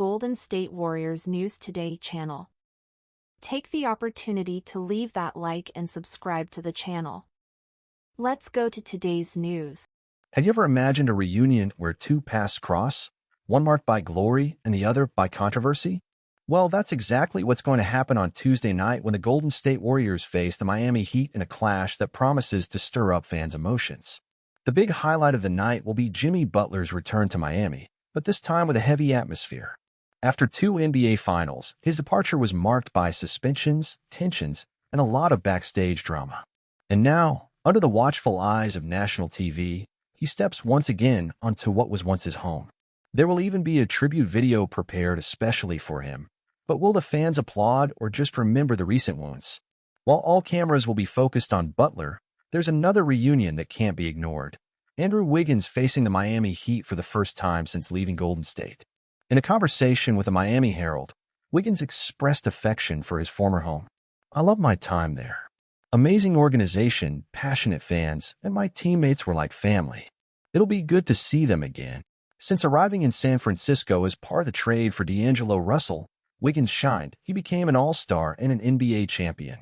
Golden State Warriors News Today channel. Take the opportunity to leave that like and subscribe to the channel. Let's go to today's news. Have you ever imagined a reunion where two paths cross, one marked by glory and the other by controversy? Well, that's exactly what's going to happen on Tuesday night when the Golden State Warriors face the Miami Heat in a clash that promises to stir up fans' emotions. The big highlight of the night will be Jimmy Butler's return to Miami, but this time with a heavy atmosphere. After two NBA Finals, his departure was marked by suspensions, tensions, and a lot of backstage drama. And now, under the watchful eyes of national TV, he steps once again onto what was once his home. There will even be a tribute video prepared especially for him. But will the fans applaud or just remember the recent ones? While all cameras will be focused on Butler, there's another reunion that can't be ignored. Andrew Wiggins facing the Miami Heat for the first time since leaving Golden State. In a conversation with the Miami Herald, Wiggins expressed affection for his former home. "I love my time there. Amazing organization, passionate fans, and my teammates were like family. It'll be good to see them again." Since arriving in San Francisco as part of the trade for D'Angelo Russell, Wiggins shined. He became an all-star and an NBA champion.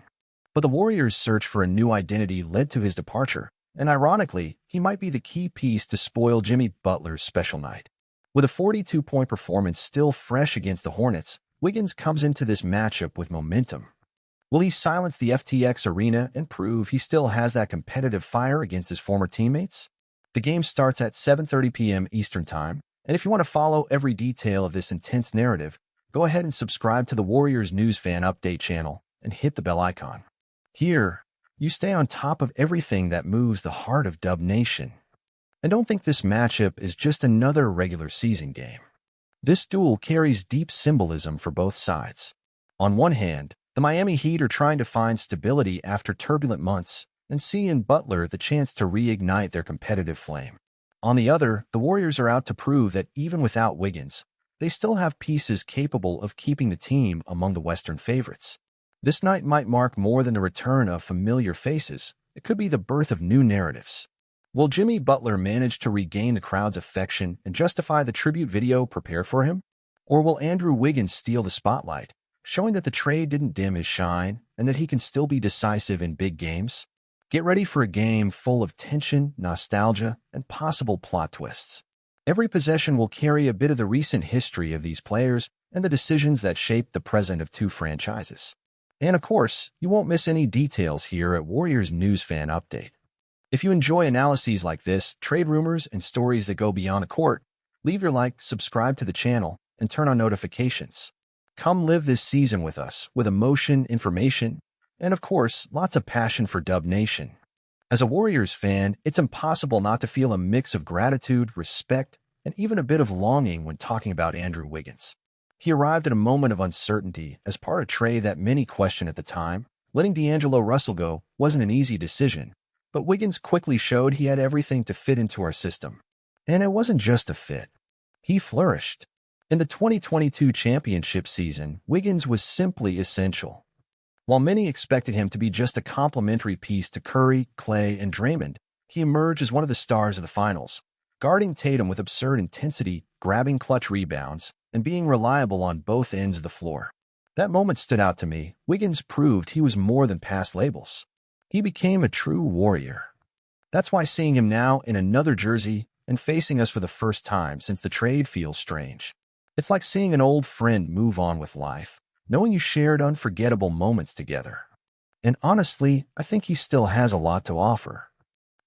But the Warriors' search for a new identity led to his departure, and ironically, he might be the key piece to spoil Jimmy Butler's special night. With a 42-point performance still fresh against the Hornets, Wiggins comes into this matchup with momentum. Will he silence the FTX arena and prove he still has that competitive fire against his former teammates? The game starts at 7:30 p.m. Eastern Time, and if you want to follow every detail of this intense narrative, go ahead and subscribe to the Warriors News Fan Update channel and hit the bell icon. Here, you stay on top of everything that moves the heart of Dub Nation. And don't think this matchup is just another regular season game. This duel carries deep symbolism for both sides. On one hand, the Miami Heat are trying to find stability after turbulent months and see in Butler the chance to reignite their competitive flame. On the other, the Warriors are out to prove that even without Wiggins, they still have pieces capable of keeping the team among the Western favorites. This night might mark more than the return of familiar faces. It could be the birth of new narratives. Will Jimmy Butler manage to regain the crowd's affection and justify the tribute video prepared for him? Or will Andrew Wiggins steal the spotlight, showing that the trade didn't dim his shine and that he can still be decisive in big games? Get ready for a game full of tension, nostalgia, and possible plot twists. Every possession will carry a bit of the recent history of these players and the decisions that shaped the present of two franchises. And of course, you won't miss any details here at Warriors News Fan Update. If you enjoy analyses like this, trade rumors, and stories that go beyond the court, leave your like, subscribe to the channel, and turn on notifications. Come live this season with us, with emotion, information, and of course, lots of passion for Dub Nation. As a Warriors fan, it's impossible not to feel a mix of gratitude, respect, and even a bit of longing when talking about Andrew Wiggins. He arrived at a moment of uncertainty as part of a trade that many questioned at the time. Letting D'Angelo Russell go wasn't an easy decision, but Wiggins quickly showed he had everything to fit into our system. And it wasn't just a fit. He flourished. In the 2022 championship season, Wiggins was simply essential. While many expected him to be just a complementary piece to Curry, Clay, and Draymond, he emerged as one of the stars of the finals, guarding Tatum with absurd intensity, grabbing clutch rebounds, and being reliable on both ends of the floor. That moment stood out to me. Wiggins proved he was more than past labels. He became a true warrior. That's why seeing him now in another jersey and facing us for the first time since the trade feels strange. It's like seeing an old friend move on with life, knowing you shared unforgettable moments together. And honestly, I think he still has a lot to offer.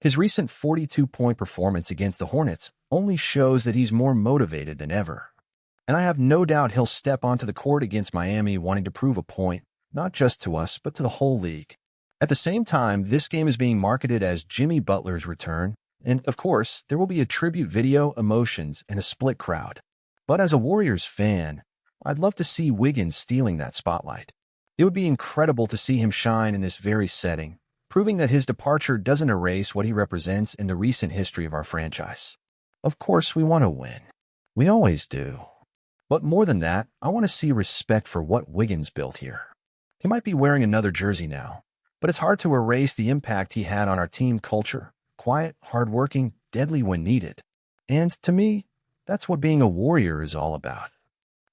His recent 42-point performance against the Hornets only shows that he's more motivated than ever. And I have no doubt he'll step onto the court against Miami wanting to prove a point, not just to us, but to the whole league. At the same time, this game is being marketed as Jimmy Butler's return, and of course, there will be a tribute video, emotions, and a split crowd. But as a Warriors fan, I'd love to see Wiggins stealing that spotlight. It would be incredible to see him shine in this very setting, proving that his departure doesn't erase what he represents in the recent history of our franchise. Of course, we want to win. We always do. But more than that, I want to see respect for what Wiggins built here. He might be wearing another jersey now, but it's hard to erase the impact he had on our team culture. Quiet, hardworking, deadly when needed. And to me, that's what being a Warrior is all about.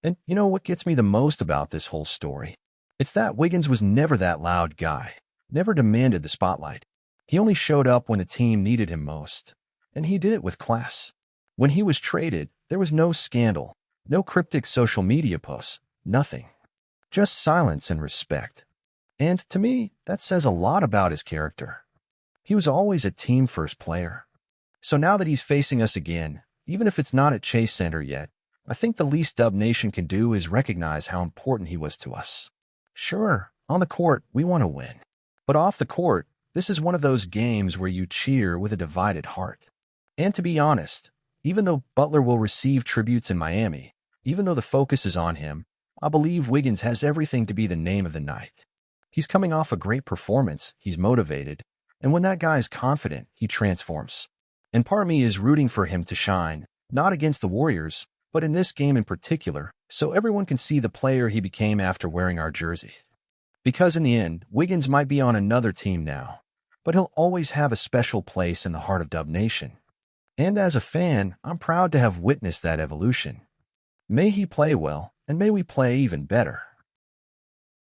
And you know what gets me the most about this whole story? It's that Wiggins was never that loud guy, never demanded the spotlight. He only showed up when the team needed him most, and he did it with class. When he was traded, there was no scandal, no cryptic social media posts, nothing. Just silence and respect. And to me, that says a lot about his character. He was always a team-first player. So now that he's facing us again, even if it's not at Chase Center yet, I think the least Dub Nation can do is recognize how important he was to us. Sure, on the court, we want to win. But off the court, this is one of those games where you cheer with a divided heart. And to be honest, even though Butler will receive tributes in Miami, even though the focus is on him, I believe Wiggins has everything to be the name of the night. He's coming off a great performance, he's motivated, and when that guy is confident, he transforms. And part of me is rooting for him to shine, not against the Warriors, but in this game in particular, so everyone can see the player he became after wearing our jersey. Because in the end, Wiggins might be on another team now, but he'll always have a special place in the heart of Dub Nation. And as a fan, I'm proud to have witnessed that evolution. May he play well, and may we play even better.